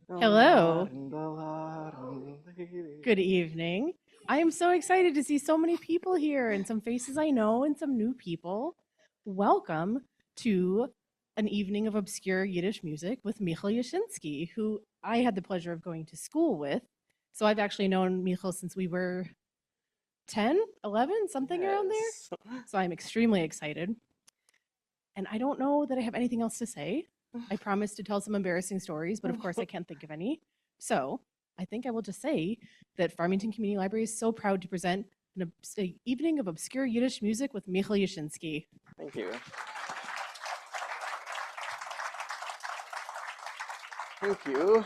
Hello. Good evening. I am so excited to see so many people here and some faces I know and some new people. Welcome to an evening of obscure Yiddish music with Mikhl Yashinsky, who I had the pleasure of going to school with. So I've actually known Mikhl since we were 10, 11, something around there. Yes. So I'm extremely excited. And I don't know that I have anything else to say. I promised to tell some embarrassing stories, but of course I can't think of any. So I think I will just say that Farmington Community Library is so proud to present an evening of obscure Yiddish music with Mikhl Yashinsky. Thank you. Thank you.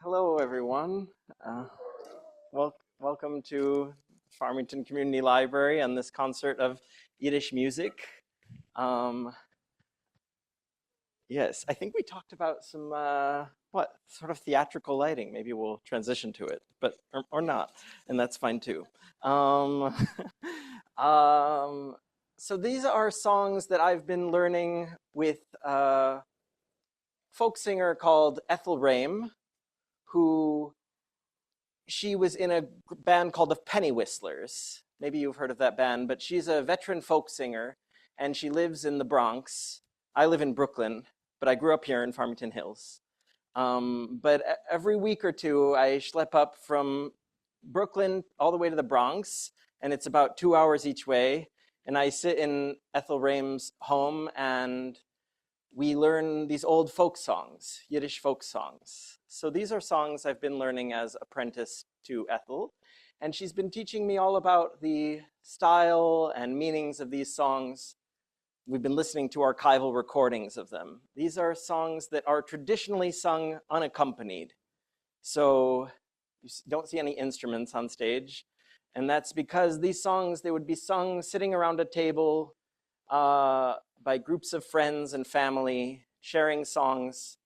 Hello, everyone. Welcome to Farmington Community Library and this concert of Yiddish music. Yes, I think we talked about some, sort of theatrical lighting. Maybe we'll transition to it, but or not, and that's fine too. So these are songs that I've been learning with a folk singer called Ethel Raim, she was in a band called the Penny Whistlers. Maybe you've heard of that band, but she's a veteran folk singer, and she lives in the Bronx. I live in Brooklyn, but I grew up here in Farmington Hills. But every week or two, I schlep up from Brooklyn all the way to the Bronx, and it's about 2 hours each way. And I sit in Ethel Raim's home, and we learn these old folk songs, Yiddish folk songs. So these are songs I've been learning as apprentice to Ethel, and she's been teaching me all about the style and meanings of these songs. We've been listening to archival recordings of them. These are songs that are traditionally sung unaccompanied. So you don't see any instruments on stage. And that's because these songs, they would be sung sitting around a table by groups of friends and family, sharing songs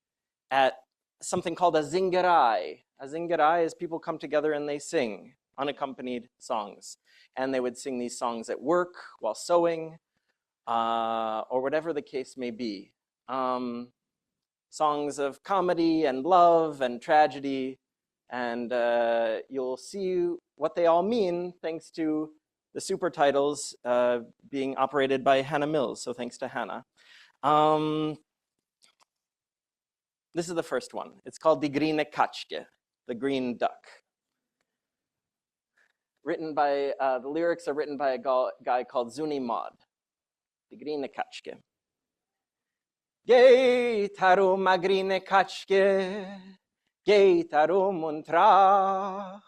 at something called a zingerai. A zingerai is people come together and they sing unaccompanied songs. And they would sing these songs at work, while sewing, or whatever the case may be. Songs of comedy and love and tragedy. And you'll see what they all mean thanks to the super titles being operated by Hannah Mills. So thanks to Hannah. This is the first one. It's called Die Grüne Katschke, the green duck. Written by, the lyrics are written by a guy called Zuni Maud. Die Grüne Katschke. Geht herum a grüne Katschke, geht herum und tracht,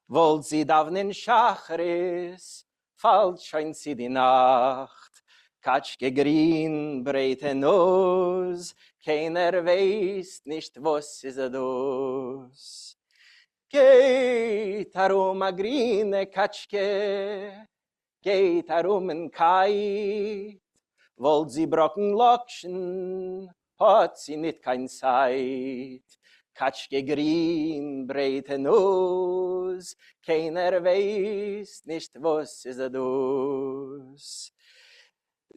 wollt sie davnen Schachris, fallt scheint sie die Nacht. Katschke grün, breite Nose, keiner weiß nicht, was ist das. Geht herum a grüne Katschke, geht herum in Kite, wollt sie brocken lokschen, hat sie nicht kein Zeit. Katschke grün, breite Nose, keiner weiß nicht, was ist das.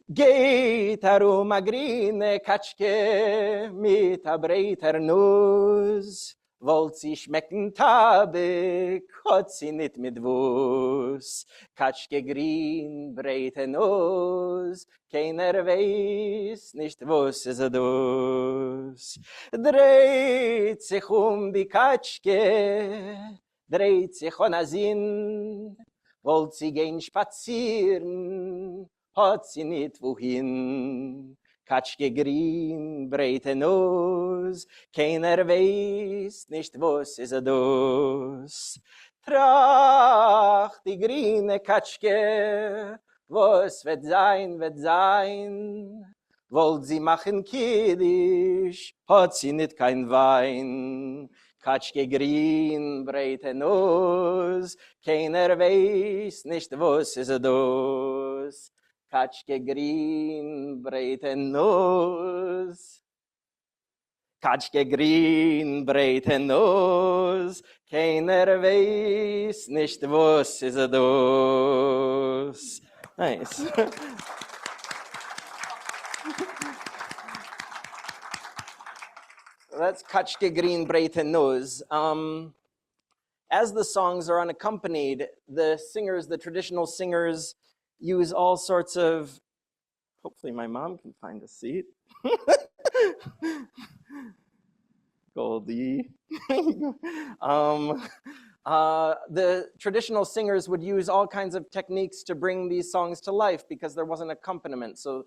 Geht herum a grüne Katschke mit a breiter Nuss, wollt sie schmecken Tabak, hat sie nicht mit Wuss. Katschke grün, breite Nuss, keiner weiß nicht, was ist das. Dreht sich die Katschke, dreht sich an a Sinn, wollt sie gehen spazieren, hat sie nicht wohin. Katschke grün, breite Nuss, keiner weiß nicht, was ist das. Tracht die grüne Katschke, was wird sein, wird sein. Wollt sie machen Kiddisch, hat sie nicht kein Wein. Katschke grün, breite Nuss, keiner weiß nicht, was ist das. Katschke grün, breite Nuss. Katschke grün, breite Nuss, keiner weiß nicht, was ist das. Nice. that's Katschke Green Breite Nose. As the songs are unaccompanied, the singers, the traditional singers, use all sorts of, hopefully my mom can find a seat. Goldie. The traditional singers would use all kinds of techniques to bring these songs to life because there wasn't accompaniment. So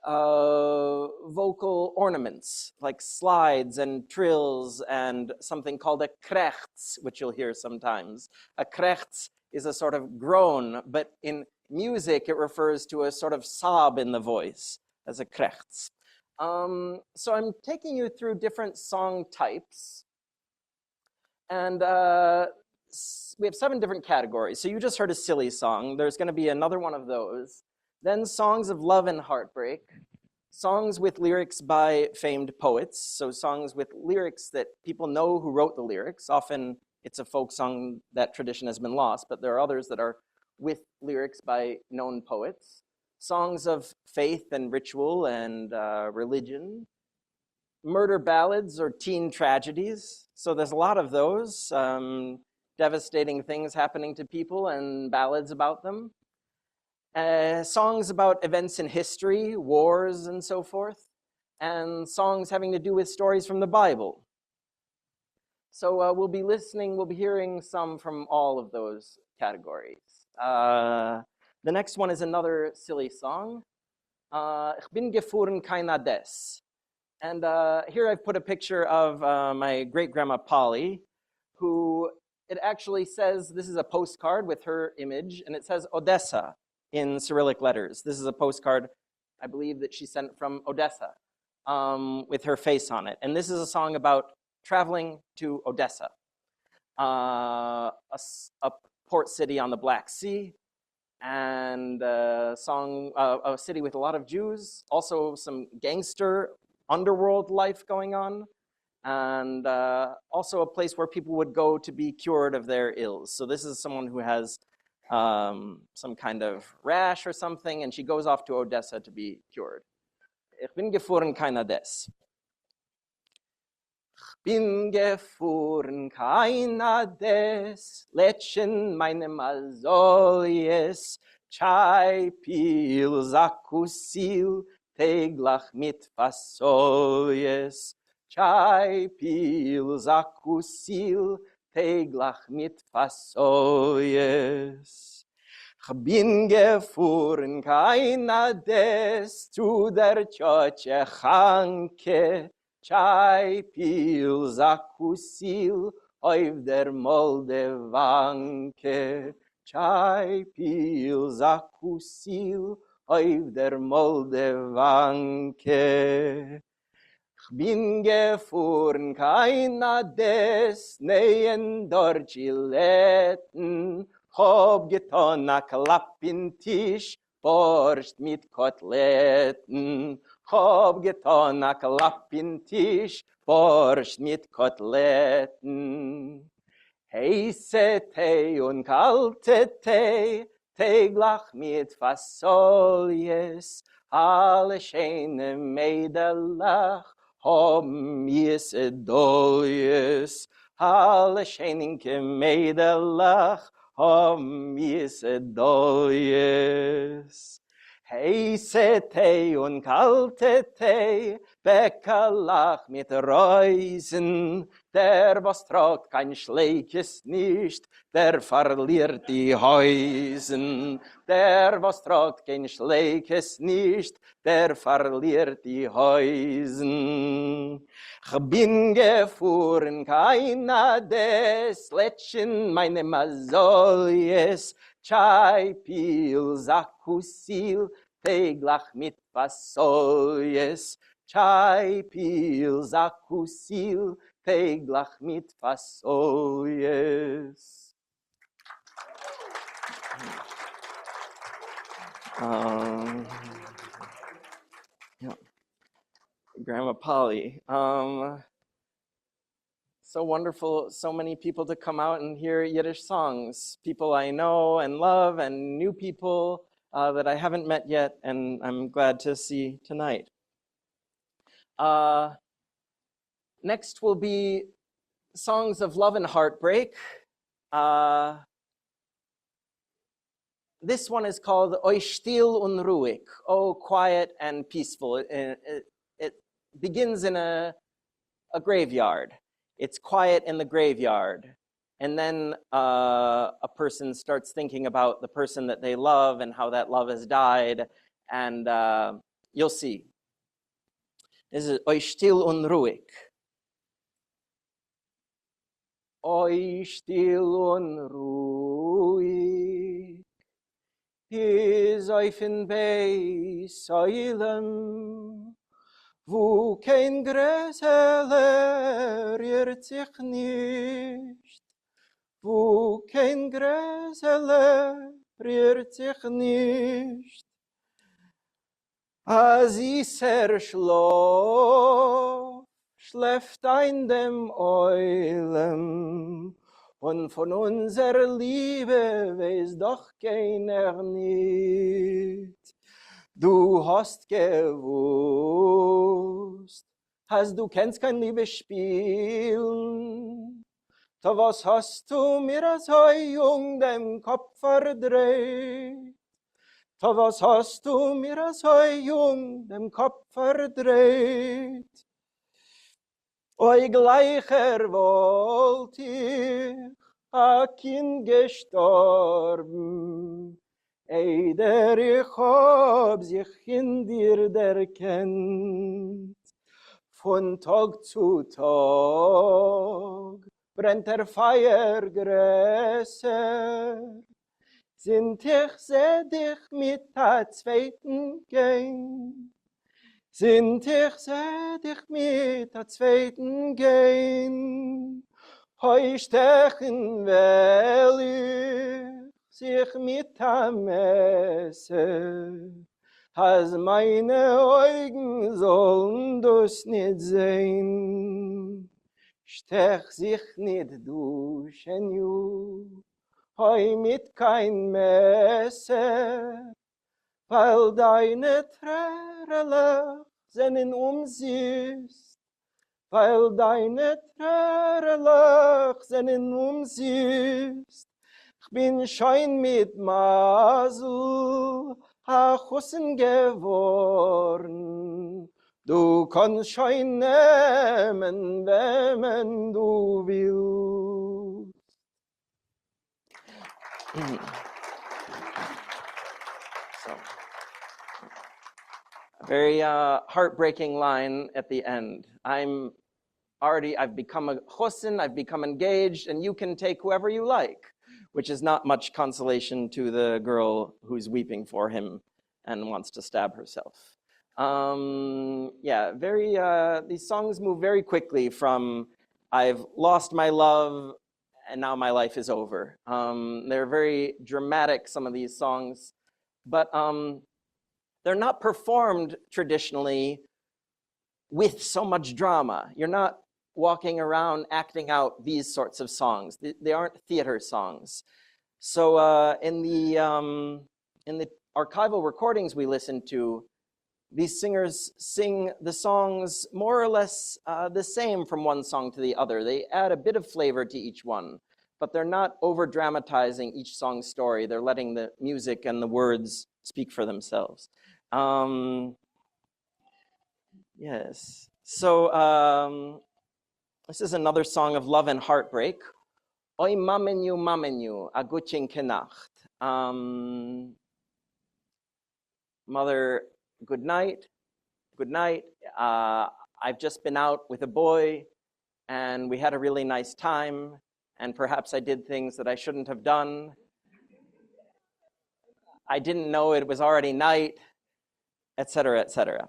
vocal ornaments like slides and trills and something called a krechts, which you'll hear sometimes. A krechts is a sort of groan, but in music it refers to a sort of sob in the voice as a krechts. So I'm taking you through different song types, and we have 7 different categories. So you just heard a silly song. There's going to be another one of those. Then songs of love and heartbreak, songs with lyrics by famed poets, so songs with lyrics that people know who wrote the lyrics. Often it's a folk song, that tradition has been lost, but there are others that are with lyrics by known poets. Songs of faith and ritual and religion, murder ballads or teen tragedies. So there's a lot of those, devastating things happening to people and ballads about them. Songs about events in history, wars and so forth, and songs having to do with stories from the Bible. So we'll be hearing some from all of those categories. The next one is another silly song. Ich bin gefahren keiner des. And here I've put a picture of my great-grandma Polly, who it actually says, this is a postcard with her image, and it says Odessa in Cyrillic letters. This is a postcard, I believe, that she sent from Odessa with her face on it. And this is a song about traveling to Odessa, a port city on the Black Sea, and a city with a lot of Jews, also some gangster underworld life going on, and also a place where people would go to be cured of their ills. So this is someone who has some kind of rash or something, and she goes off to Odessa to be cured. Ich bin gefahren keiner des. Bin gefahren keiner des, Lädchen meine Masoljes, Chai pil zakusil, Teglach mit Fasoljes, Chai pil zakusil, Teglach mit Fasoljes. Ich bin gefahren keiner des, zu der Tschotche Chanke, Chai pil zakusil, auf der Moldewanke. Chai pil zakusil, auf der Moldewanke. Ich bin gefahren keiner des, neien Dortschilletten, hab getan a Klapp in Tisch, Borscht mit Koteletten. Hab getan a Klapp in Tisch, Borscht mit Koteletten. Heiße Tee und kalte Tee, Teglach mit Fasoljes, alle schöne Mädelach, haben es Doljes. Alle schönenke Mädelach, haben es Doljes. Heiße Tee und kalte Tee, Bäckerlach mit Reusen, der was tragt kein Schleikes nicht, der verliert die Häusen. Der was tragt kein Schleikes nicht, der verliert die Häusen. Ich bin gefahren keiner des, Lädchen meine Masoljes, Chai pil zakusil, Teglach mit Fasoljes. Chai pil zakusil, Teglach mit Fasoljes. Yeah. Grandma Polly. So wonderful, so many people to come out and hear Yiddish songs. People I know and love, and new people that I haven't met yet, and I'm glad to see tonight. Next will be songs of love and heartbreak. This one is called Oi still und ruhig, oh quiet and peaceful. It begins in a graveyard. It's quiet in the graveyard. And then a person starts thinking about the person that they love and how that love has died. And you'll see. This is Oi still und ruhig. Oi still und ruhig. Is oifen bei Säulen, wo kein Gräseler rührt sich nicht, wo kein Gräseler rührt sich nicht. Als dieser Schlaf schläft ein dem Eulen, und von unserer Liebe weiß doch keiner nicht. Du hast gewusst, du kennst kein Liebe spielen. Da was hast du mir so jung dem Kopf verdreht? Da was hast du mir so jung dem Kopf verdreht? Oi gleicher wollt ich a Kind gestorben, eider ich hab sich in dir erkennt. Von Tag zu Tag brennt der Feuer größer, sind ich seh dich mit der zweiten gehen. Sind ich seh dich mit der zweiten gehen, heu stechen will ich sich mit der Messe, als meine Augen sollen das nicht sehen. Stech sich nicht duschen, ju, heu mit kein Messer, weil deine Tränen sind umsüßt, weil deine Tränen sind umsüßt. Ich bin schon mit Masel a Chussen geworden. Du kannst schon nehmen, wenn du willst. So. Very heartbreaking line at the end. I've become a chosin, I've become engaged, and you can take whoever you like, which is not much consolation to the girl who's weeping for him and wants to stab herself. These songs move very quickly from I've lost my love and now my life is over. They're very dramatic, some of these songs, but they're not performed traditionally with so much drama. You're not walking around acting out these sorts of songs. They aren't theater songs. So in the archival recordings we listened to, these singers sing the songs more or less the same from one song to the other. They add a bit of flavor to each one, but they're not over-dramatizing each song's story. They're letting the music and the words speak for themselves. Yes. So this is another song of love and heartbreak. Oi mamenu, a gutchinke Nacht. Mother, good night. Good night. I've just been out with a boy, and we had a really nice time, and perhaps I did things that I shouldn't have done. I didn't know it was already night, etc., etc.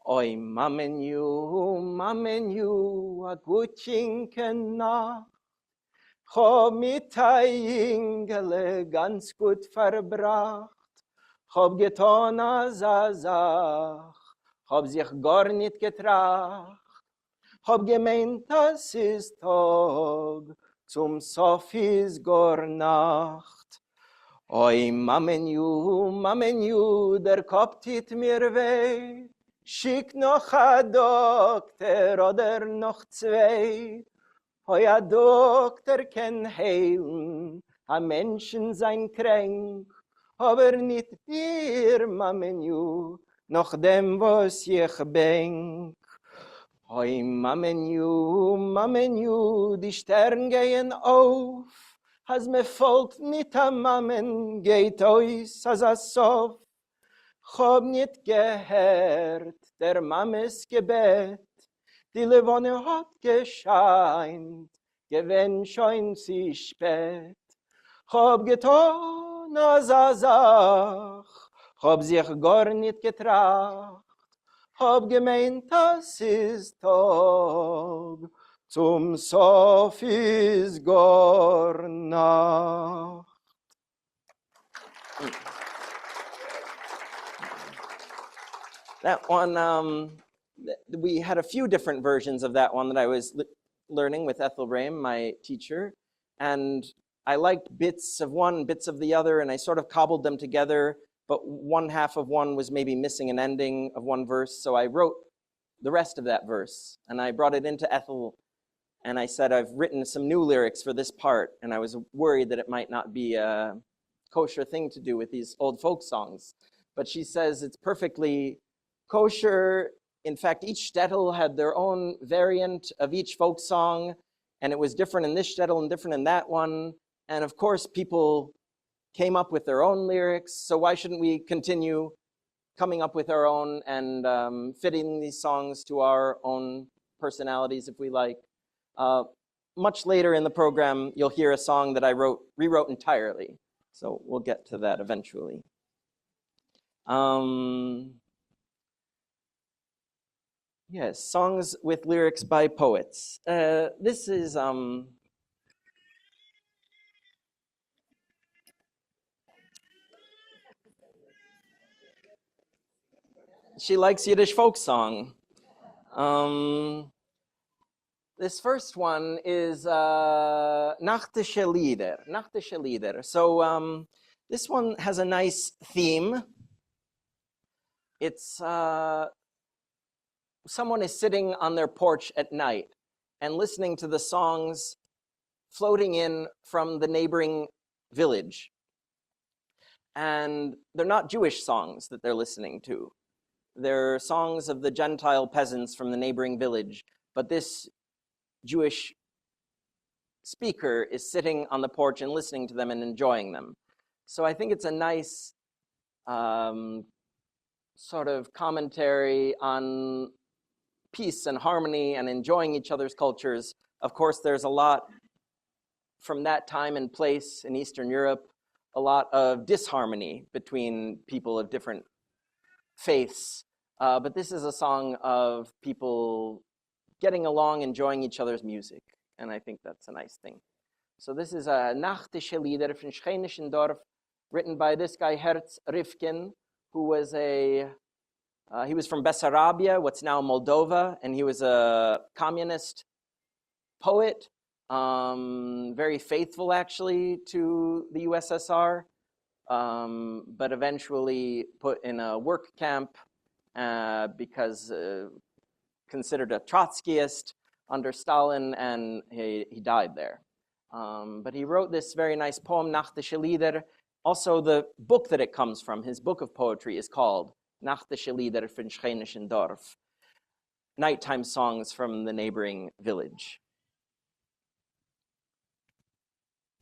Oi mamenu, a gutchinke Nacht. Hab mit Engele ganz gut verbracht, hab getan als a Sach, hab sich gar nicht getracht, hab gemeint, das ist Tag, zum Sof ist gar Nacht. Oi, Mamenju, der Kopf tut mir weh. Schick noch a Doktor oder noch zwei. Oi, a Doktor kann heilen, a Menschen sein krank. Aber nicht dir, Mamenju, noch dem, was ich denk. Oi, Mamenju, die Sterne gehen auf. Has me folgt nit am Mammen, geht ois as a sof. Chob nit gehört der Mammes Gebet, die Levone hat gescheint, gewinn schon sie spät. Chob getan as a Sach, chob sich gar nit getracht, hab gemeint, das ist Tag, zum Sof ist gar Nacht. That one, we had a few different versions of that one that I was learning with Ethel Raim, my teacher, and I liked bits of one, bits of the other, and I sort of cobbled them together, but one half of one was maybe missing an ending of one verse, so I wrote the rest of that verse, and I brought it into Ethel, and I said, I've written some new lyrics for this part, and I was worried that it might not be a kosher thing to do with these old folk songs, but she says it's perfectly kosher. In fact, each shtetl had their own variant of each folk song, and it was different in this shtetl and different in that one. And of course, people came up with their own lyrics, so why shouldn't we continue coming up with our own and fitting these songs to our own personalities if we like? Much later in the program, you'll hear a song that I rewrote entirely, so we'll get to that eventually. Yes, songs with lyrics by poets. This is she likes Yiddish folk song. This first one is nachtische Lieder. So this one has a nice theme. It's someone is sitting on their porch at night and listening to the songs floating in from the neighboring village. And they're not Jewish songs that they're listening to. They're songs of the Gentile peasants from the neighboring village. But this Jewish speaker is sitting on the porch and listening to them and enjoying them. So I think it's a nice sort of commentary on peace and harmony and enjoying each other's cultures. Of course, there's a lot from that time and place in Eastern Europe, a lot of disharmony between people of different faiths. But this is a song of people getting along, enjoying each other's music. And I think that's a nice thing. So this is a nachtische Lieder von Scheinischen Dorf, written by this guy, Herz Rifkin, who was he was from Bessarabia, what's now Moldova, and he was a communist poet, very faithful actually to the USSR, but eventually put in a work camp because considered a Trotskyist under Stalin, and he died there. But he wrote this very nice poem, Nachtische Lieder. Also, the book that it comes from, his book of poetry, is called Nachtische Lieder von Scheinischen Dorf, nighttime songs from the neighboring village.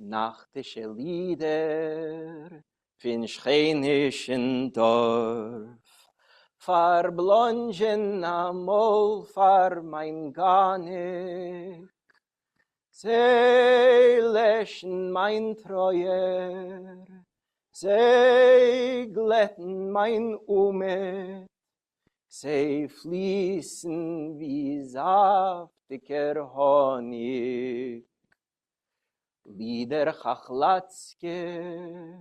Nachtische Lieder von Scheinischen Dorf, far blongen amol far mein Ganek, sei lächen mein Treuer, sei glätten mein Umet, sei fließen wie saftiger Honig. Lieder Chachlatzke,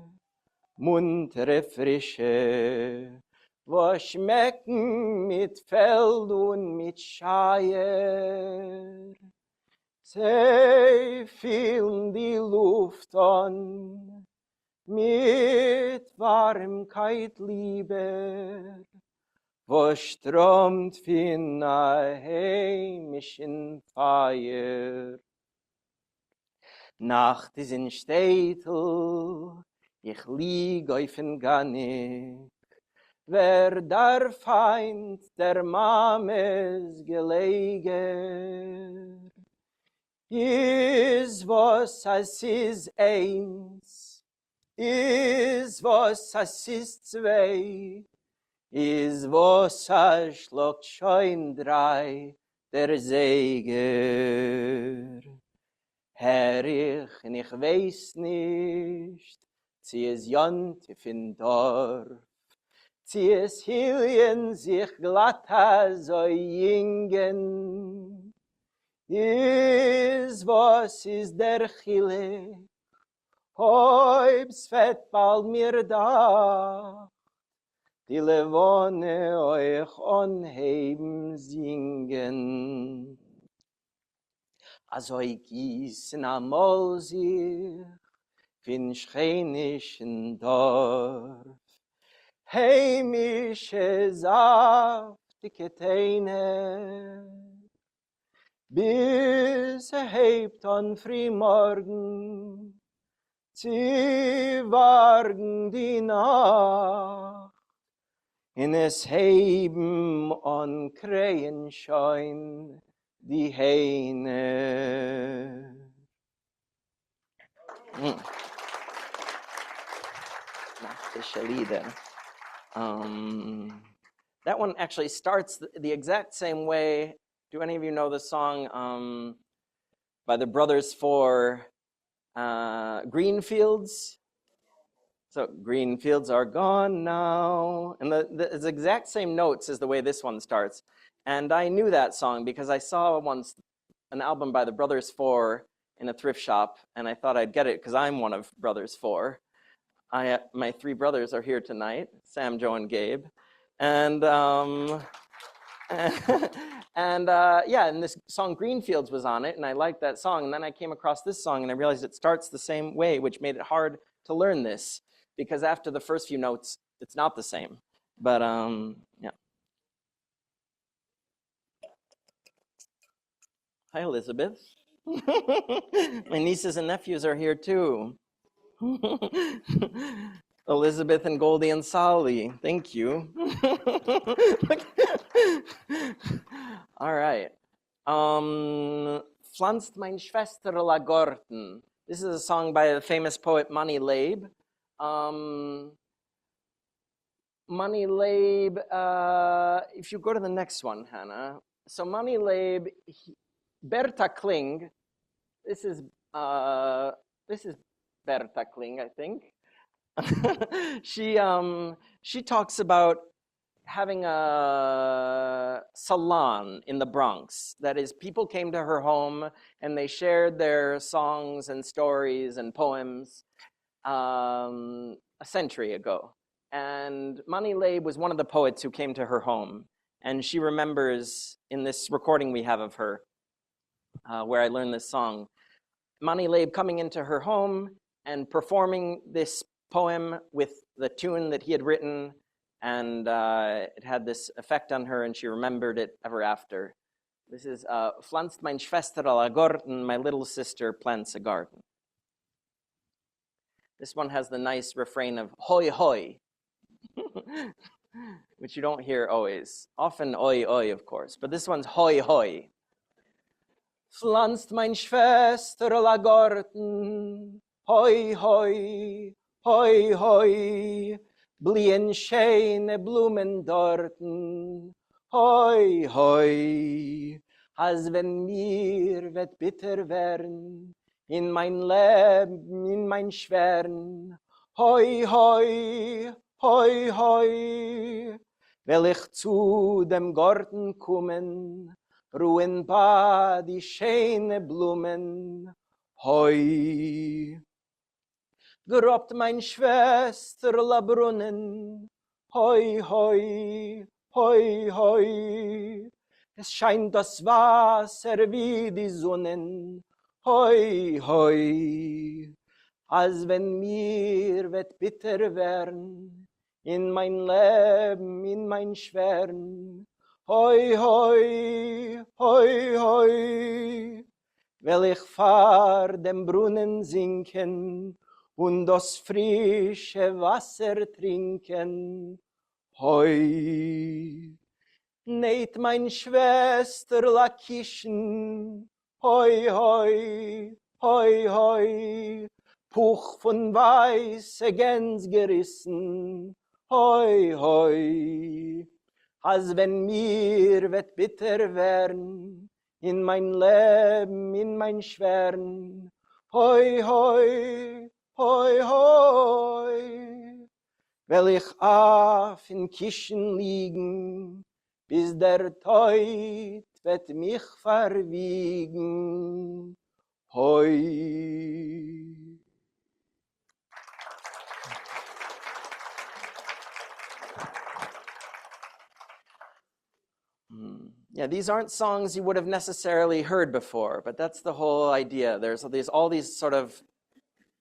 muntere Frische, wo schmecken mit Feld und mit Scheier. Sie füllen die Luft an, mit Warmkeit lieber, wo strömt von a heimischen Feier. Nacht is in shtetl, ich lieg auf en Gannig, wer der Feind der Mames gelegen. Is was as is eins, is was as is zwei, is was as schluckt schon drei, der Säger. Herr ich, und ich weiß nicht, sie es jontif in Dorf, sie es hilien sich glatt so jingen. Is was is der Chile, hoibs fett bald mir da, die Levone euch onheben singen. Also ich gießen amol sich fin schenischen Dorf, heimische saftige Teine, bis hebt an Frühmorgen, sie wargen die Nacht, in es heben an Krähenschein die Hähne. Nachtische Lieder. That one actually starts the exact same way. Do any of you know the song by the Brothers for Green Fields? So, green fields are gone now. And the exact same notes as the way this one starts. And I knew that song because I saw once an album by the Brothers Four in a thrift shop, and I thought I'd get it because I'm one of Brothers Four. My three brothers are here tonight, Sam, Joe, and Gabe. And and this song Greenfields was on it, and I liked that song. And then I came across this song, and I realized it starts the same way, which made it hard to learn this, because after the first few notes, it's not the same. But yeah. Hi, Elizabeth. My nieces and nephews are here too. Elizabeth and Goldie and Sally, thank you. All right. Pflanzt mein Schwesterl a Garten. This is a song by the famous poet Mani Leib. Mani Leib, if you go to the next one, Hannah. So Mani Leib, Berta Kling, this is Berta Kling, I think. She talks about having a salon in the Bronx. That is, people came to her home and they shared their songs and stories and poems a century ago. And Mani Leib was one of the poets who came to her home. And she remembers in this recording we have of her, where I learned this song, Mani Leib coming into her home and performing this poem with the tune that he had written, and it had this effect on her, and she remembered it ever after. This is Pflanzt mein Schwesterl a Garten, my little sister plants a garden. This one has the nice refrain of hoi hoi, which you don't hear always. Often oi oi, of course, but this one's hoi hoi. Pflanzt mein Schwesterl a Garten, hoi hoi, hoi hoi, blien schöne Blumen dorten, hoi hoi, als wenn mir wird bitter werden, in mein Leben, in mein Schweren, hoi hoi, hoi hoi, will ich zu dem Garten kommen, ruhen bei die schöne Blumen, hoi. Gerobt mein Schwesterl a Brunnen, hoi, hoi, hoi, hoi. Es scheint das Wasser wie die Sonnen, hoi, hoi. als wenn mir wird bitter werden, in mein Leben, in mein Schweren. Hoi, hoi, hoi, hoi, will ich fahr dem Brunnen sinken und das frische Wasser trinken. Hoi, neid mein Schwester Lakischen, hoi, hoi, hoi, hoi, Puch von weiße Gänse gerissen, hoi, hoi, als wenn mir wird bitter werden, in mein Leben, in mein Schweren, hoi, hoi, hoi, hoi, will ich auf in Kischen liegen, bis der Teut wird mich verwiegen, hoi. Yeah, these aren't songs you would have necessarily heard before, but that's the whole idea. There's all these sort of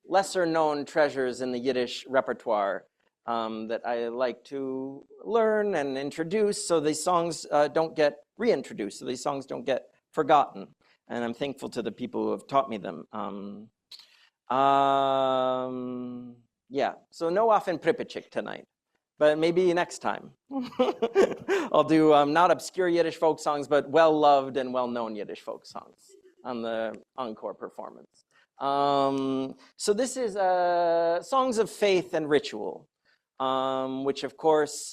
lesser known treasures in the Yiddish repertoire that I like to learn and introduce so these songs don't get reintroduced, so these songs don't get forgotten. And I'm thankful to the people who have taught me them. Yeah, so no Offen Pripychik tonight, but maybe next time. I'll do not obscure Yiddish folk songs, but well-loved and well-known Yiddish folk songs on the encore performance. So this is songs of faith and ritual, which of course,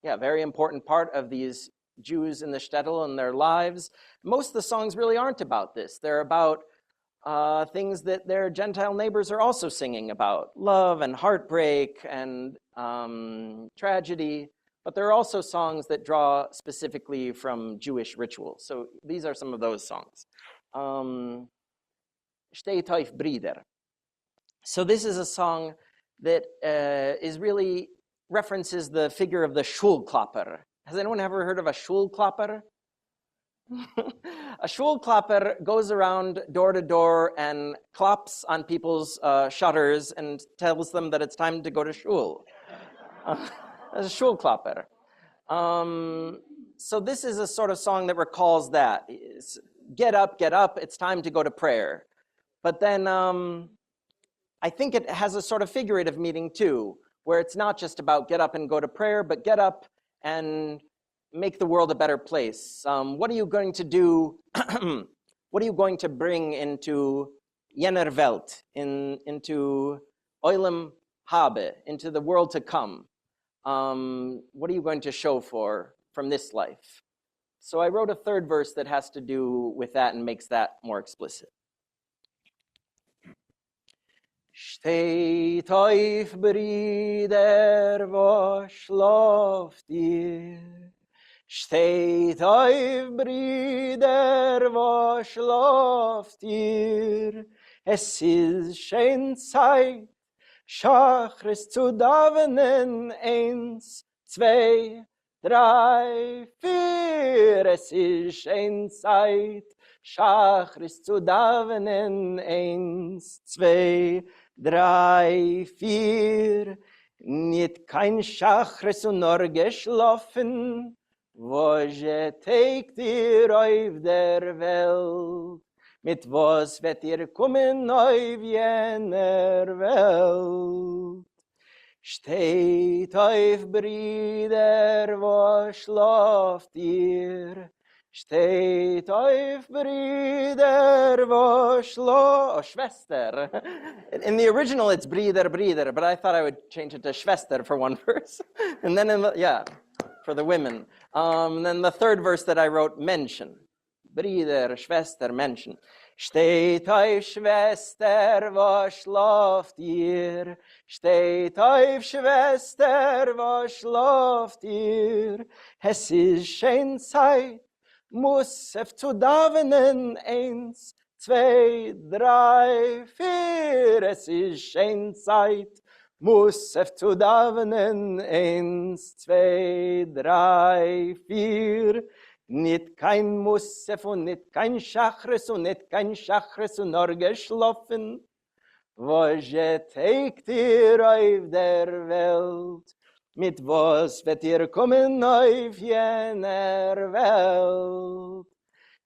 very important part of these Jews in the shtetl and their lives. Most of the songs really aren't about this. They're about things that their Gentile neighbors are also singing about, love and heartbreak and tragedy, but there are also songs that draw specifically from Jewish rituals. So these are some of those songs. Shtetl Brider. So this is a song that is really references the figure of the Schulklapper. Has anyone ever heard of a Schulklapper? A Schulklapper goes around door to door and claps on people's shutters and tells them that it's time to go to shul. As a Schulklapper. So this is a sort of song that recalls that. It's, get up, it's time to go to prayer. But then I think it has a sort of figurative meaning too, where it's not just about get up and go to prayer, but get up and make the world a better place. What are you going to do? What are you going to bring into jener Welt, into Olam Habe, into the world to come? What are you going to show from this life? So I wrote a third verse that has to do with that and makes that more explicit. Steht auf, Brüder, wo schlaft ihr? Steht auf, Brüder, wo schlaft ihr? Es ist schon Zeit, Schachris zu davenen, 1, 2, 3, 4. Es ist schon Zeit, Schachris zu davenen, 1, 2, 3, 4. Nicht kein Schachris und nur geschlafen, wo tägt ihr auf der Welt? Mit was wird ihr kommen auf jener Welt? Steht auf, Brüder, wo schlaft ihr? Steht auf, Brüder, wo schlaft... Oh, Schwester. In the original, it's Brüder, but I thought I would change it to Schwester for one verse. And then, for the women. And then the third verse that I wrote, Menschen. Brüder, Schwester, Menschen. Steht auf, Schwester, wo schlaft ihr? Steht auf, Schwester, wo schlaft ihr? Es ist schon Zeit, Musaf zu davenen, 1, 2, 3, 4. Es ist schon Zeit, Musaf zu davenen, 1, 2, 3, 4. Nicht kein Musef und nicht kein Schachres und nicht kein Schachres und nur geschlafen. Was trägt ihr auf der Welt? Mit was wird ihr kommen auf jener Welt?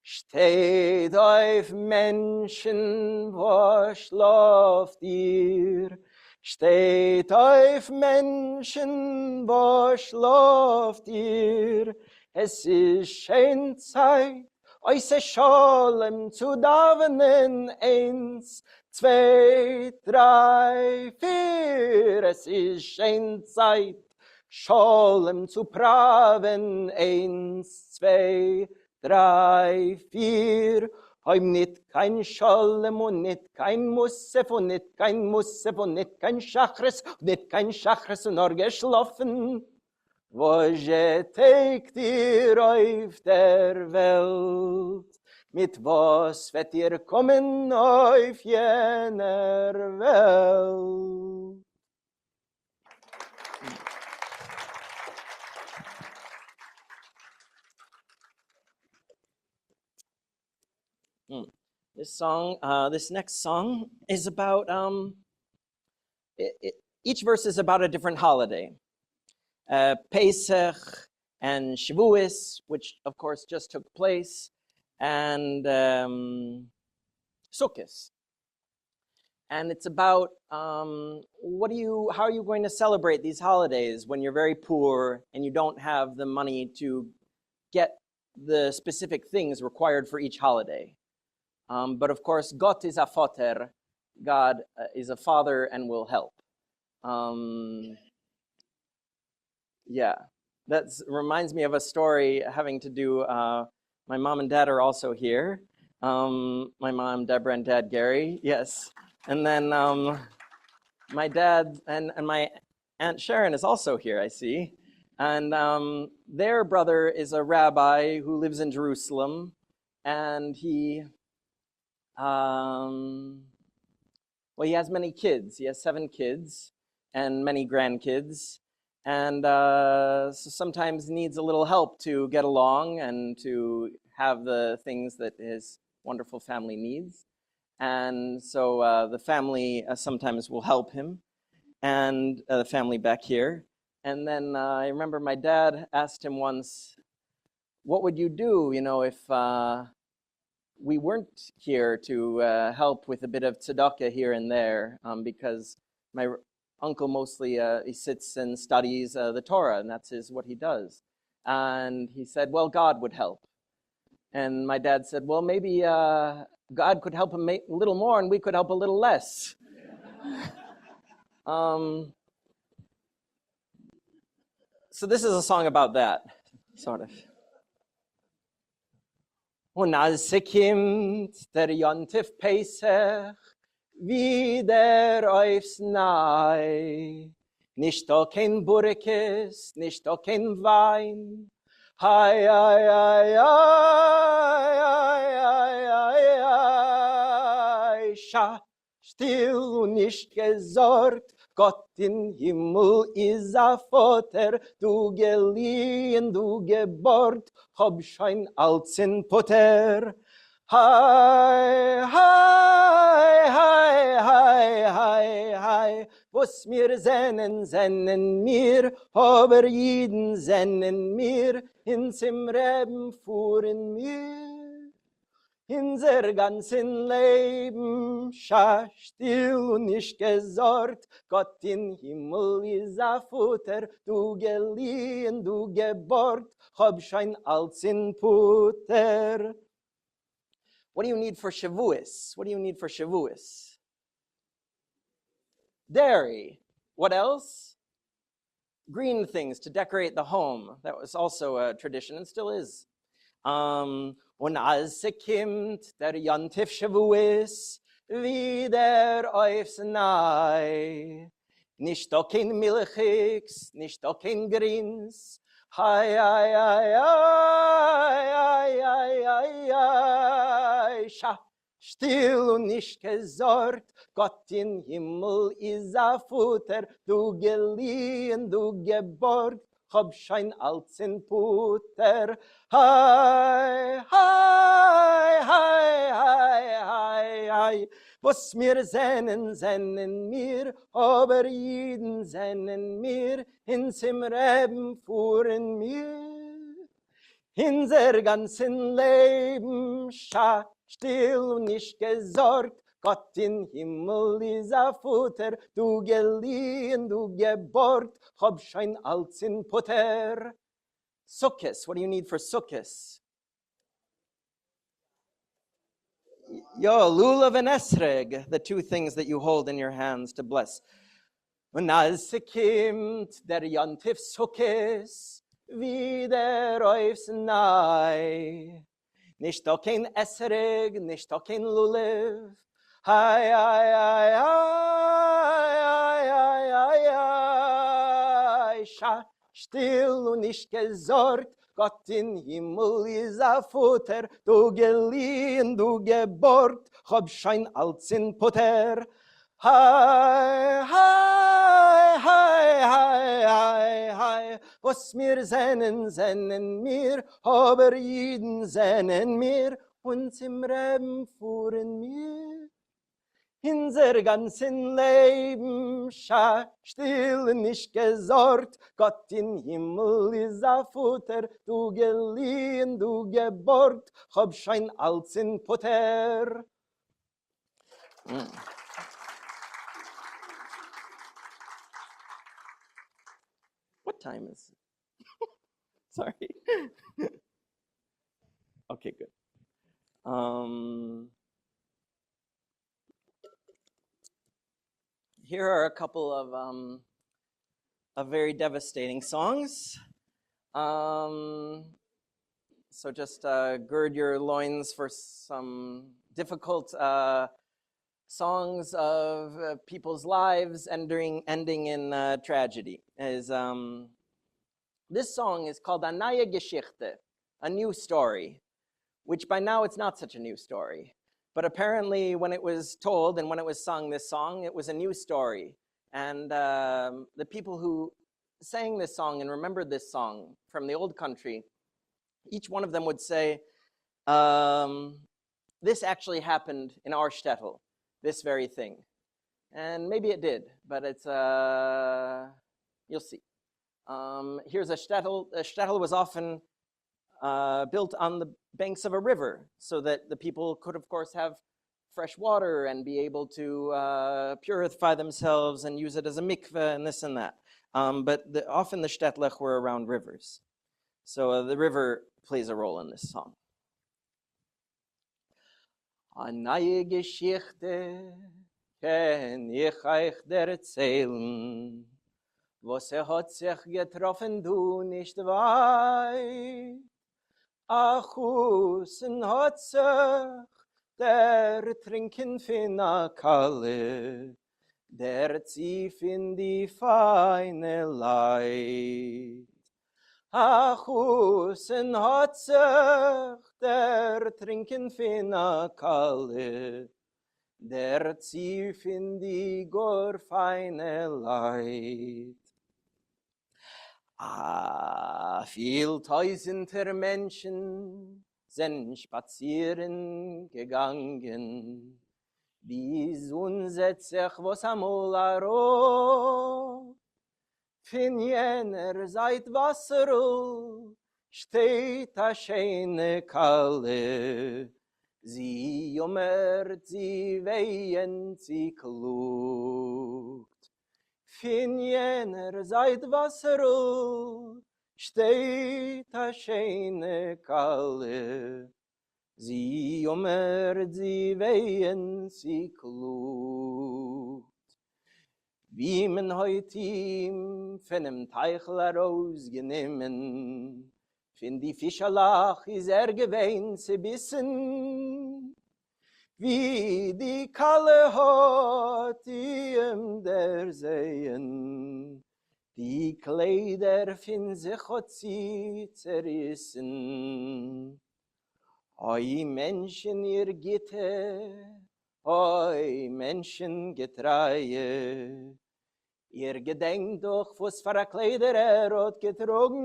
Steht auf Menschen, wo schlaft ihr? Steht auf Menschen, wo schlaft ihr? Es ist schön Zeit, euch Scholem zu davenen. 1, 2, 3, 4. Es ist schön Zeit, Scholem zu praven. 1, 2, 3, 4. Heim nicht kein Scholem und nicht kein Musef und nicht kein Musef und nicht kein Schachres und nicht kein Schachres und nur geschlafen. Wo trägt ihr auf der Welt? Mit was wird ihr kommen auf jener Welt? This next song is about, each verse is about a different holiday. Pesach and Shavuos, which of course just took place, and Sukkot. And it's about how are you going to celebrate these holidays when you're very poor and you don't have the money to get the specific things required for each holiday. But of course, Gott is a Vater. God is a father and will help. Yeah, that reminds me of a story having to do, my mom and dad are also here. My mom, Deborah, and dad, Gary, yes. And then my dad and my Aunt Sharon is also here, I see. And their brother is a rabbi who lives in Jerusalem. And he has many kids. He has 7 kids and many grandkids. And so sometimes needs a little help to get along and to have the things that his wonderful family needs. And so the family sometimes will help him, and the family back here. And then I remember my dad asked him once, what would you do, if we weren't here to help with a bit of tzedakah here and there, because my uncle mostly he sits and studies the Torah, and that's what he does. And he said, well, God would help. And my dad said, well, maybe God could help him a little more and we could help a little less. So this is a song about that, sort of. Und als kommt der Yontif Pesach wieder aufs Nei, nicht da kein Burkes, nicht da kein Wein. Hai, ai, ai, ai, ai, ai, ai, ai, scha, still und nicht gesorgt, Gott in Himmel is a Vater, du geliehen, du geborgt, hab schon als in Potter. Hai, hai, hai, hai, hai, hai, was mir sennen mir, aber jeden sennen mir, ins im Reben fuhren mir. Unser ganzen Leben, scha still und nicht gesorgt, Gott in Himmel is a Futter, du geliehen, du geborgt, hab schon als in Putter. What do you need for Shavuos? What do you need for Shavuos? Dairy. What else? Green things to decorate the home. That was also a tradition and still is. Und als kommt der Yontif Shavuos wieder aufs Nei, nicht da kein Milchix, nicht da kein Grins, hai, ai, ai, ai, ai, ai, ai, ai, scha, still und nicht gesorgt, Gott in Himmel is a Futter, du geliehen, du geborgt, hab schein als in Puter. Hi, hi, hi, hi, hi, hi. Was mir sennen, sennen mir, aber jeden sennen mir, ins im Reben fuhren mir. Unser ganzen Leben still und nicht gesorgt. Gott in Himmel ist a Futter, du geliehen, du geborgt, hab schein als in Putter. Sukkos, what do you need for Sukkos? Yo, lulav and esrog, the two things that you hold in your hands to bless. Und als kimt der Jontif Sukkos, wieder aufs Nei. Nicht doch kein Esrog, nicht doch kein Lulav. Hi, hi, hi, hi, hi, hi, hi, hi. Still und nicht gesorgt, Gott in Himmel ist a Futter, du geliehen, du geborgt, hab schein als in Putter. Hi, hi, hi, hi, hi, hi, was mir sennen, sennen mir, aber jeden sennen mir, und im Reben fuhren mir. Unser ganzen Leben still nicht gesorgt, Gott in Himmel ist a Futter, du geliehen, du geborgt, hab schein als in Putter. What time is it? Sorry. Okay, good. Here are a couple of very devastating songs. So just gird your loins for some difficult songs of people's lives ending in tragedy. This song is called Neue Geschichte, a new story, which by now it's not such a new story. But apparently when it was told and when it was sung, this song, it was a new story. And the people who sang this song and remembered this song from the old country, each one of them would say, this actually happened in our shtetl, this very thing. And maybe it did, but it's, you'll see. Here's a shtetl. A shtetl was often built on the banks of a river so that the people could, of course, have fresh water and be able to purify themselves and use it as a mikveh and this and that. But often the shtetlech were around rivers. So the river plays a role in this song. A neue Geschichte kann ich euch erzählen, was hat sich getroffen, du nicht weit. Ach, Hussen hat sich der Trinken finna Kalle, der Zief in die feine Leid. Ach, Hussen hat sich der Trinken finna Kalle, der Zief in die gor feine Leid. Viel tausender Menschen sind spazieren gegangen. Die Sonne setzt sich was amol aro. Fin jener seit Wasserl steht a schöne Kalle. Sie jummert, sie wehend, sie klugt. Fin jener seit Wasserl steht a schöne Kalle. Sie jummert, sie wehend, sie klugt. Wie man heut ihm von dem Teichel herausgenommen, fin die Fischerlach is gewähnt zu bissen. Wie die Kalle hat ihm der Sehen, die Kleider fin sich hat sie zerrissen. Oi Menschen ihr Gitte, oi Menschen Getreie, Ihr gedenkt doch, was für a Kleider hat getrogen.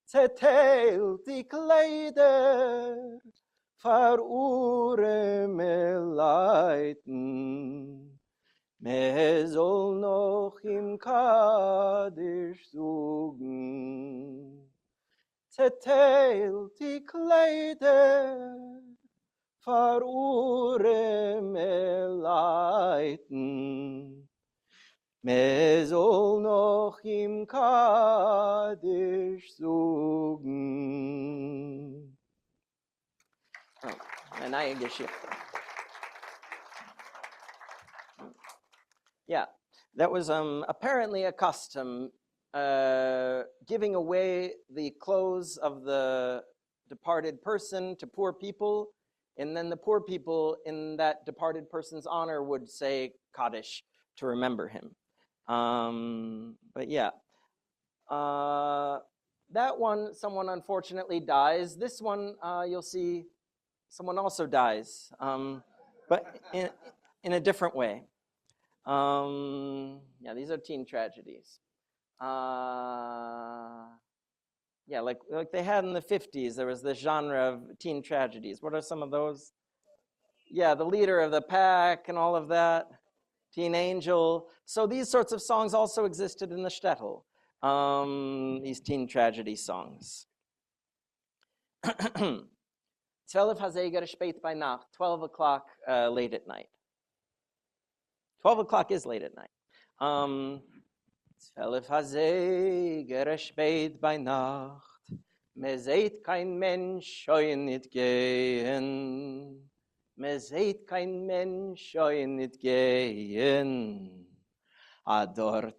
Zerteilt die Kleider, verurmeleiten. Me soll noch im Kaddisch suchen. Zerteilt die Kleider, verurmeleiten. Me soll noch im Kaddisch suchen. Oh, eine neue Geschichte. Yeah, that was apparently a custom, giving away the clothes of the departed person to poor people, and then the poor people in that departed person's honor would say Kaddish to remember him. But yeah, that one, someone unfortunately dies. This one, you'll see someone also dies, but in a different way. Yeah, these are teen tragedies. Yeah, like they had in the 50s, there was this genre of teen tragedies. What are some of those? Yeah, the leader of the pack and all of that. Teen Angel. So these sorts of songs also existed in the shtetl, these teen tragedy songs. 12 Hazeger spät bei Nacht, 12 o'clock late at night. 12 o'clock is late at night. 12 Hazeger spät bei Nacht, me seht kein Mensch scheuen nit gehen. Me seht kein Mensch scheuen nit gehen. Adort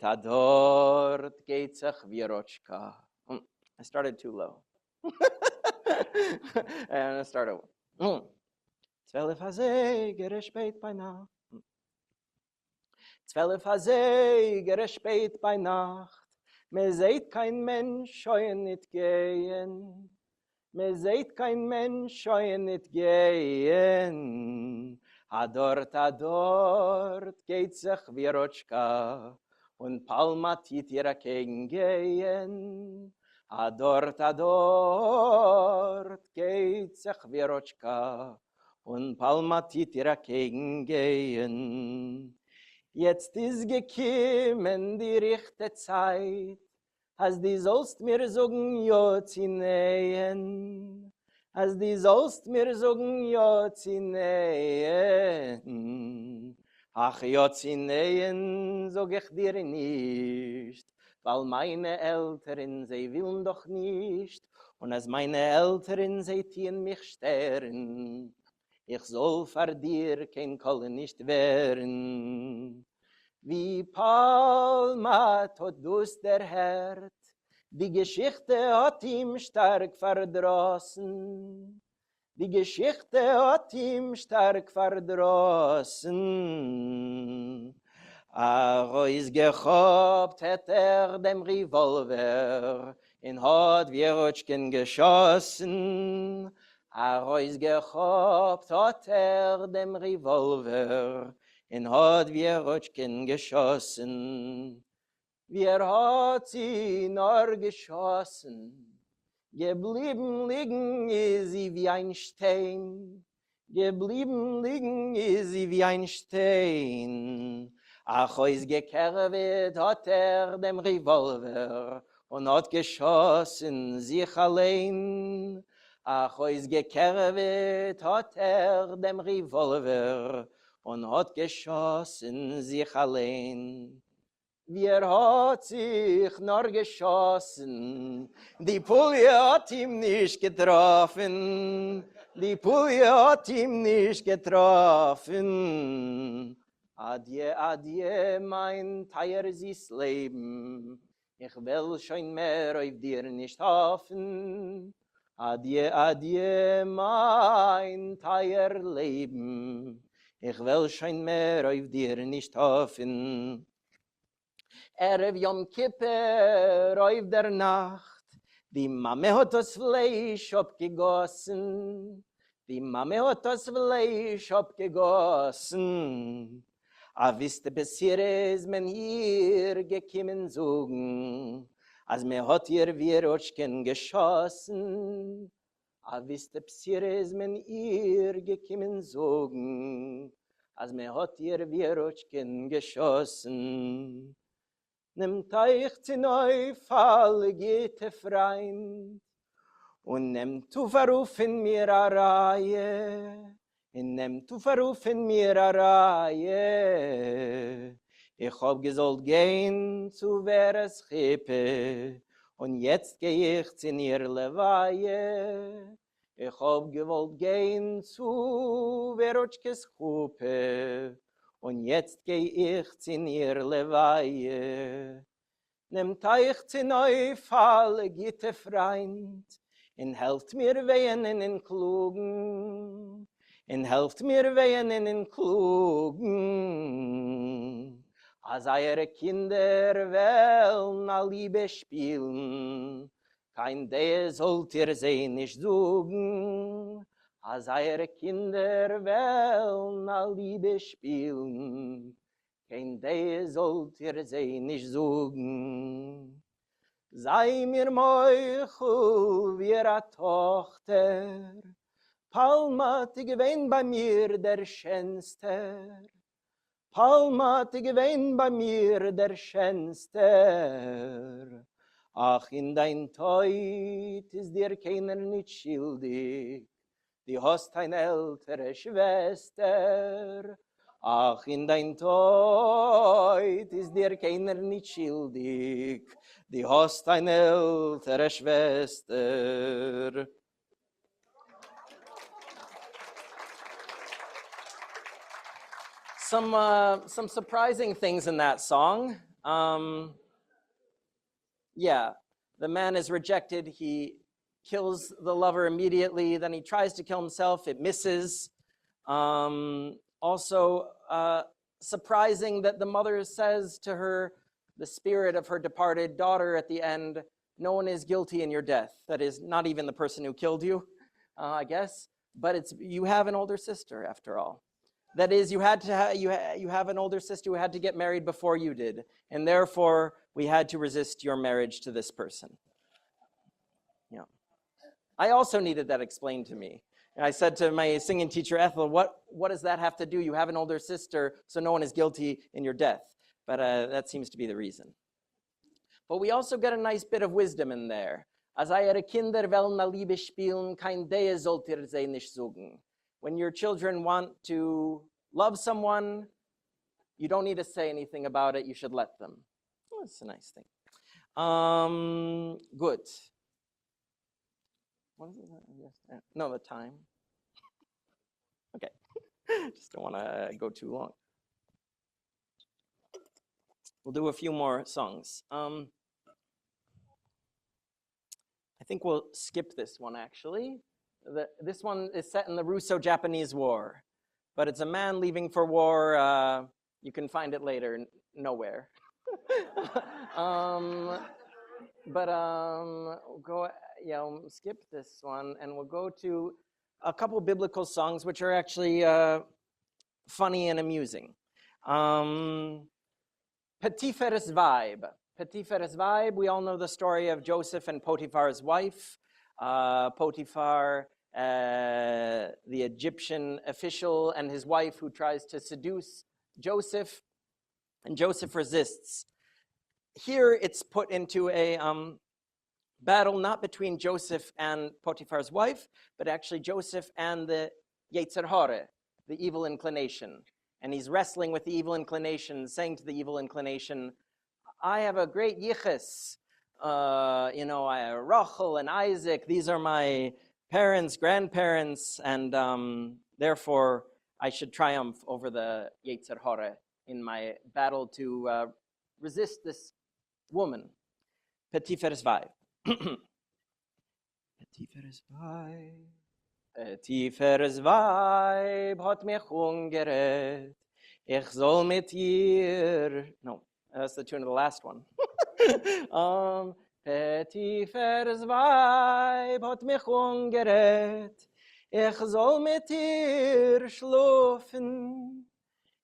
geht sich wie Rotschka. I started too low. And I started. 12 Hazeger spät bei Nacht. 12 Hazeger spät bei Nacht. Me seht kein Mensch scheuen nit gehen. Me seht kein Mensch scheuen nit gehen. Adort geht sich wie Rotschka und Palmatit ihrer Kegen gehen. Adort geht sich wie Rotschka und Palmatit ihrer Kegen gehen. Jetzt ist gekommen die rechte Zeit, als die sollst mir sagen, ja, zu nähen. Als die sollst mir sagen, ja, zu nähen. Ach, ja, zu nähen, sag ich dir nicht, weil meine Eltern, sie willen doch nicht. Und als meine Eltern, sie tun mich sterben, ich soll vor dir kein Kolle nicht wehren. Wie Palma tot dus der Herd, die Geschichte hat ihm stark verdrossen. Die Geschichte hat ihm stark verdrossen. Ist gehabt, hat dem Revolver in hat Wierotschken geschossen. Ist gehabt, hat dem Revolver in hat Wierotschken geschossen. Wir hat sie nur geschossen, geblieben liegen ist sie wie ein Stein, geblieben liegen ist sie wie ein Stein. Ach, ist gekervet hat dem Revolver und hat geschossen sich allein. Ach, ist gekervet hat dem Revolver und hat geschossen sich allein. Wir hat sich nur geschossen, die Pulje hat ihm nicht getroffen, die Pulje hat ihm nicht getroffen. Adje, adje, mein teuer süß Leben, ich will schon mehr auf dir nicht hoffen. Adje, adje, mein teuer Leben, ich will schon mehr auf dir nicht hoffen. Erev Yom Kippur, auf der Nacht, die Mame hat das Fleisch abgegossen, die Mame hat das Fleisch abgegossen. A wiste besieres men hier gekimmen zogen, als me hat ihr Wirotschken geschossen. A wiste besieres men hier gekimmen zogen, als me hat ihr Wirotschken geschossen. Nimmt euch zu neu Fall, geht Freund, und nehmt zu verrufen mir a Reihe. In nehmt zu verrufen mir a Reihe. Ich hab gesollt gehen zu Veres Chippe, und jetzt geh ich zu ihr Leweihe. Ich hab gewollt gehen zu Verotschkes Chuppe, und jetzt geh ich zu ihr Leweihe. Nehmt euch zu neu Fall, gitte Freund, und helft mir wehen in den Klugen, und helft mir wehen in den Klugen. Als eure Kinder wollen a Liebe spielen, kein Deh sollt ihr sie nicht suchen. Als eure Kinder wollen a Liebe spielen, kein Deh sollt ihr sie nicht suchen. Sei mir Meuchel wie a Tochter, Palma, die gewinn bei mir der Schönster. Palma, die gewinn bei mir der Schönster. Ach, in dein Teut ist dir keiner nicht schuldig, die hast eine ältere Schwester. Ach, in dein Teut ist dir keiner nicht schuldig, die hast eine ältere Schwester. Some surprising things in that song. Yeah, the man is rejected. He kills the lover immediately. Then he tries to kill himself. It misses. Also, surprising that the mother says to her, the spirit of her departed daughter at the end, no one is guilty in your death. That is, not even the person who killed you, I guess. But you have an older sister, after all. That is, you have an older sister who had to get married before you did, and therefore we had to resist your marriage to this person. Yeah. I also needed that explained to me. And I said to my singing teacher, Ethel, what does that have to do? You have an older sister, so no one is guilty in your death. But that seems to be the reason. But we also get a nice bit of wisdom in there. As eure Kinder wollen a Liebe spielen, kein Dehe sollt ihr sie nicht suchen. When your children want to love someone, you don't need to say anything about it. You should let them. Oh, that's a nice thing. Good. What is it? No, the time. Okay. Just don't want to go too long. We'll do a few more songs. I think we'll skip this one, actually. This one is set in the Russo-Japanese War, but it's a man leaving for war. You can find it later, nowhere. We'll skip this one, and we'll go to a couple biblical songs, which are actually funny and amusing. Potiphar's Vibe. Potiphar's Vibe, we all know the story of Joseph and Potiphar's wife. Potiphar, the Egyptian official, and his wife who tries to seduce Joseph, and Joseph resists. Here it's put into a battle not between Joseph and Potiphar's wife, but actually Joseph and the Yetzer Hara, the evil inclination. And he's wrestling with the evil inclination, saying to the evil inclination, I have a great yichus. I have Rachel and Isaac. These are my parents, grandparents, and therefore I should triumph over the Yetzer Hara in my battle to resist this woman. Potiphar's Vibe. Potiphar's Vibe. Potiphar's Vibe hat mich hungeret. Ich soll mit ihr. No, that's the tune of the last one. Potiphar's Vibe hat mich hungeret. Ich soll mit ihr schlafen.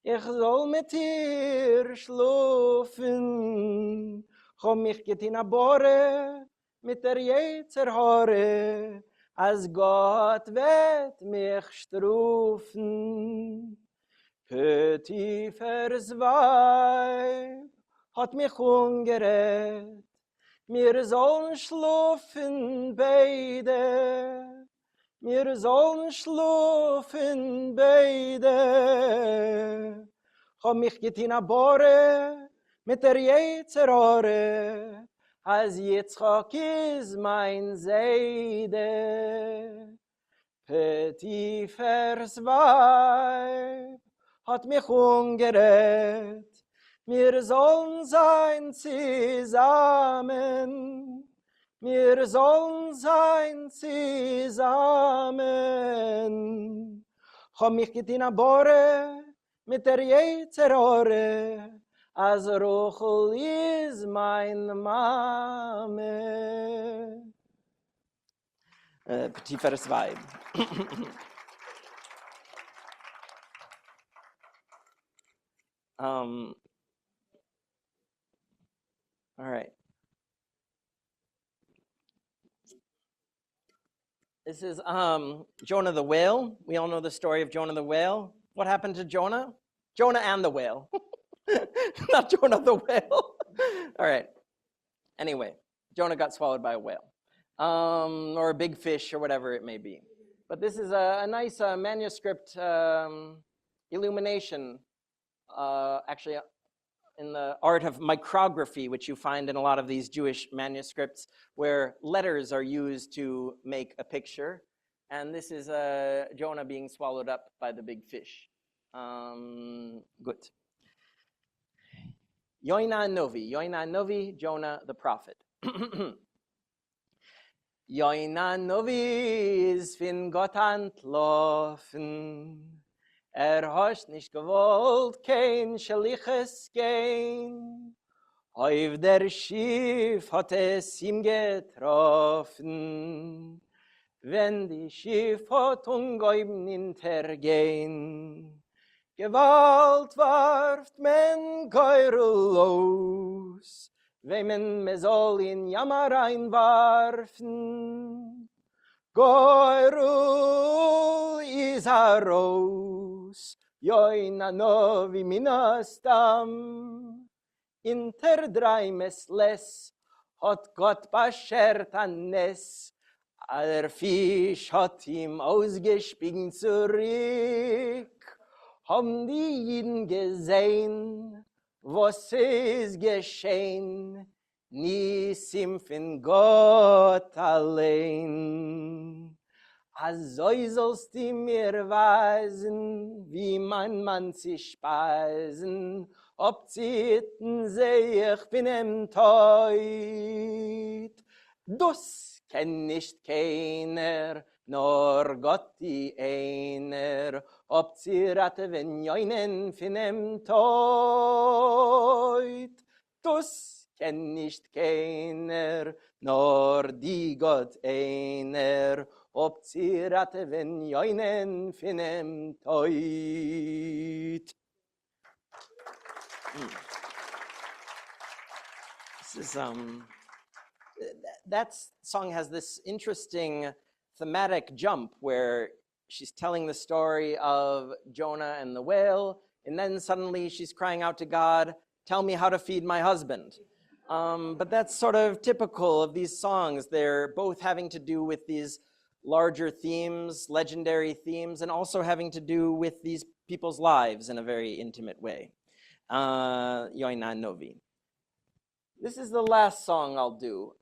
Ich soll mit dir schlafen, komm mich geht in a Bore, mit der Jetzerhaare, als Gott wird mich strufen. Petifers Weib hat mich umgerät, wir sollen schlafen beide, wir sollen schlafen beide. Komm mich geht in a Bore, mit der Jetzerore, als Yitzchak is mein Seide. Petifers Weib hat mich umgerät, wir sollen sein zusammen, wir sollen sein zusammen. Komm mich geht in a Bore, mit der Jetzerore, als Rochel is mein Mame. Petifers Weib. All right. This is Jonah the whale. We all know the story of Jonah the whale. What happened to Jonah? Jonah and the whale. Not Jonah the whale. All right. Anyway, Jonah got swallowed by a whale. Or a big fish or whatever it may be. But this is a nice manuscript illumination, actually in the art of micrography, which you find in a lot of these Jewish manuscripts, where letters are used to make a picture. And this is Jonah being swallowed up by the big fish. Good. Yoina Novi, Jonah the prophet. Yoina Novi is fin Gott entlaufen. Hast nicht gewollt, kein Schliches gehen. Auf der Schiff hat es ihm getroffen. Wenn die Schiff hat ungeheben hintergehen. Gewalt warft men Geurel los, wem me soll in Jammer einwarfen. Geurel is heraus, Joina Novi minastam. Inter drei Messles hat Gott beschert an Ness, der Fisch hat ihm ausgespiegen zurück. Haben die Jiden gesehen, was ist geschehen, Nisim von Gott allein. Also sollst du mir weisen, wie mein Mann sich speisen, ob Zitten seh ich bin im Teut. Das kenn nicht keiner, nor Gott die einer, ob sie ratte wenn joinen finem Teut. Das kenn nicht keiner, nor die Gott einer, ob sie ratte wenn joinen finem Teut. This is that song has this interesting thematic jump where she's telling the story of Jonah and the whale, and then suddenly she's crying out to God, tell me how to feed my husband. But that's sort of typical of these songs. They're both having to do with these larger themes, legendary themes, and also having to do with these people's lives in a very intimate way. Yoina Novi. This is the last song I'll do.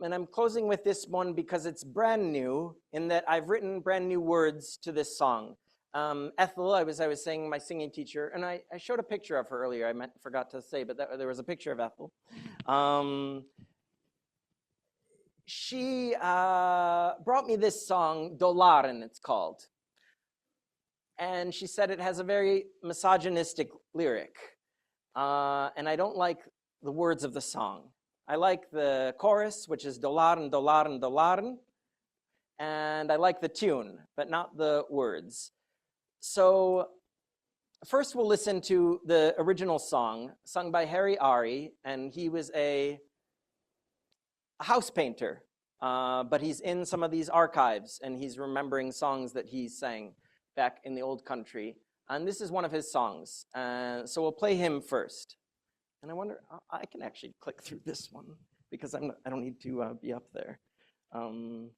And I'm closing with this one because it's brand new in that I've written brand new words to this song. Ethel, I was saying, my singing teacher, and I showed a picture of her earlier. I forgot to say, but there was a picture of Ethel. She brought me this song, Dolaren, it's called. And she said it has a very misogynistic lyric. And I don't like the words of the song. I like the chorus, which is dolaren, dolaren, dolaren. And I like the tune, but not the words. So First, we'll listen to the original song sung by Harry Ari, and he was a house painter, but he's in some of these archives, and he's remembering songs that he sang back in the old country. And this is one of his songs. So we'll play him first. And I wonder, I can actually click through this one because I don't need to be up there. And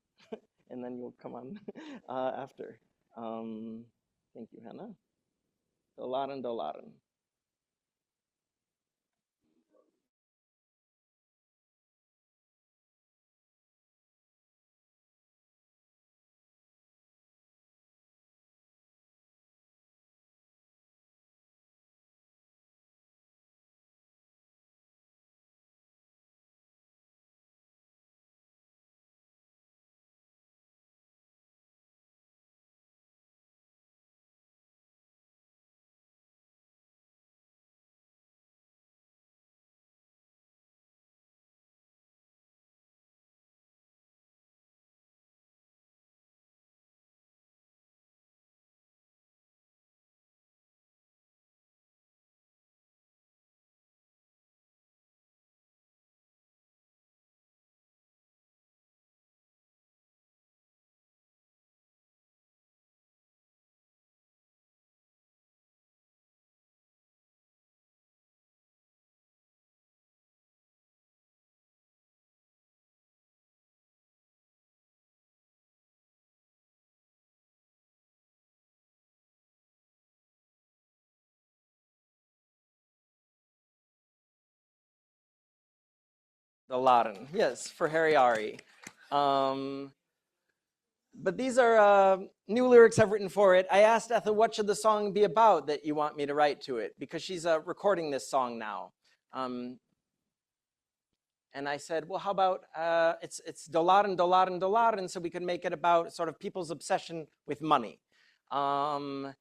then you'll come on after. Thank you, Hannah. Dolaren, dolaren. Dolaren, yes, for Harry Ari. But these are new lyrics I've written for it. I asked Ethel, what should the song be about that you want me to write to it? Because she's recording this song now. And I said, well, how about it's dolaren, dolaren, dolaren, so we could make it about sort of people's obsession with money. And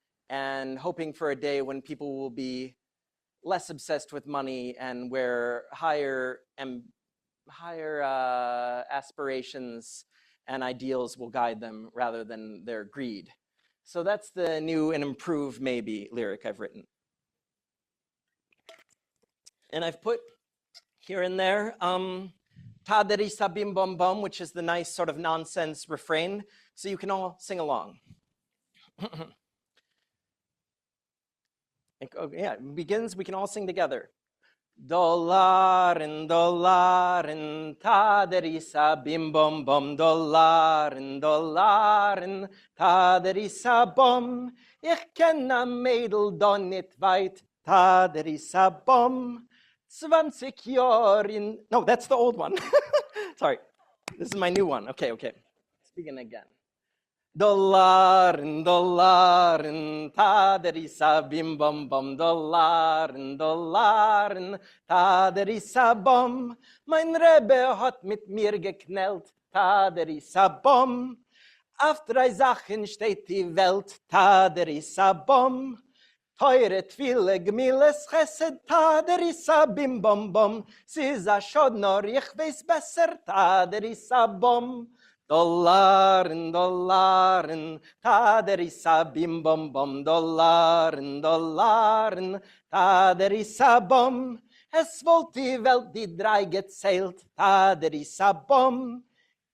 hoping for a day when people will be less obsessed with money and where higher aspirations and ideals will guide them rather than their greed. So that's the new and improved maybe lyric I've written. And I've put here and there, ta derisa bim bum bum, which is the nice sort of nonsense refrain, so you can all sing along. Yeah, it begins, we can all sing together. Dolaren, dolaren, ta derisa bim bum bum, dolaren, dolaren, ta derisa bum. Ich kenn a Mädel da nicht weit, ta derisa bum. 20 Jahren. No, that's the old one. Sorry, this is my new one. Okay. Let's begin again. Dolaren, dolaren, ta derisa bim bum bum, dolaren, dolaren, ta derisa bum. Mein Rebbe hat mit mir geknellt, ta derisa bum. Auf 3 Sachen steht die Welt, ta derisa bum. Teure Twille, Gmiles, Chesed, ta derisa bim bum bum. Sie sa schon nor, ich weiß besser, ta derisa bum. Dolaren, dolaren, ta derisa bim bum bum, dolaren, dolaren, ta derisa bum. Es wollt die Welt die 3 gezählt, ta derisa bum.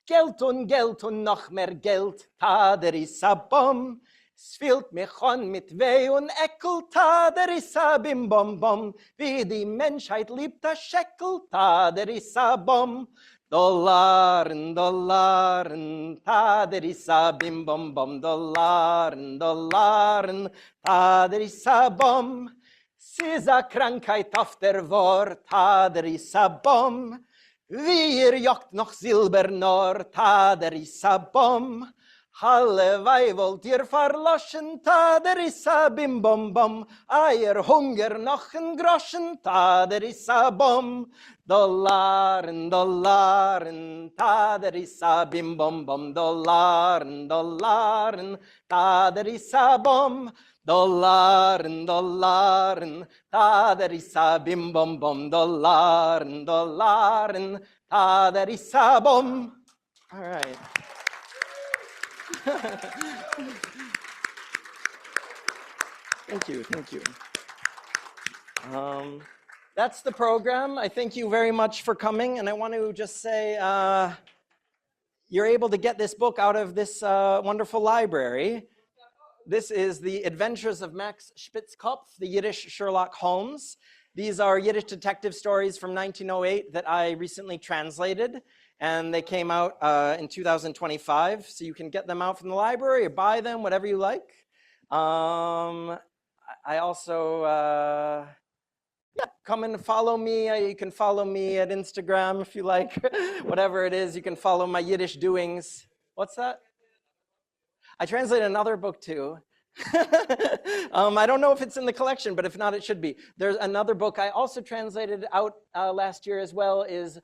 Geld und noch mehr Geld, ta derisa bum. Es fehlt mich an mit Weh und Ekel, ta derisa bim bum bum. Wie die Menschheit liebt das Scheckel, ta derisa bum. Dolaren, dolaren, ta derisa bim bum bum, dolaren, dolaren, ta derisa bum. Es ist a Krankheit auf der Wort, ta derisa bum. Wir jagt noch Silber nor, ta derisa bum. Hallewei wollt ihr verloschen, ta derisa bim bum bum. Eier Hunger noch ein Groschen, ta derisa bum. Dolaren, dolaren, ta derisa bim bum bum, dolaren, dolaren, ta derisa bum. Dolaren, dolaren, ta derisa bim bum bum, dolaren, dolaren, ta derisa bum. All right. Thank you. That's the program. I thank you very much for coming, and I want to just say you're able to get this book out of this wonderful library. This is The Adventures of Max Spitzkopf, the Yiddish Sherlock Holmes. These are Yiddish detective stories from 1908 that I recently translated, and they came out in 2025, so you can get them out from the library or buy them, whatever you like. I also, come and follow me. You can follow me at Instagram if you like, whatever it is. You can follow my Yiddish doings. What's that? I translated another book too. I don't know if it's in the collection, but if not, it should be. There's another book I also translated out last year as well, is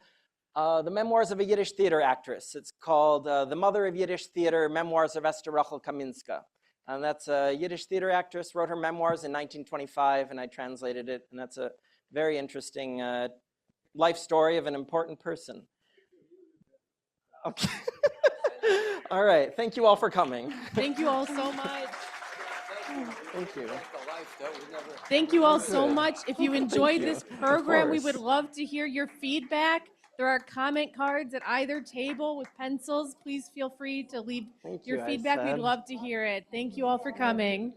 The Memoirs of a Yiddish Theater Actress. It's called The Mother of Yiddish Theater, Memoirs of Esther Rachel Kaminska. And that's a Yiddish theater actress, wrote her memoirs in 1925, and I translated it. And that's a very interesting life story of an important person. Okay. All right. Thank you all for coming. Thank you all so much. Thank you. Thank you all so much. If you enjoyed you. this program, we Of would course. love to hear your feedback. There are comment cards at either table with pencils. Please feel free to leave Thank your you, feedback. We'd Aisad. love to hear it. Thank you all for coming.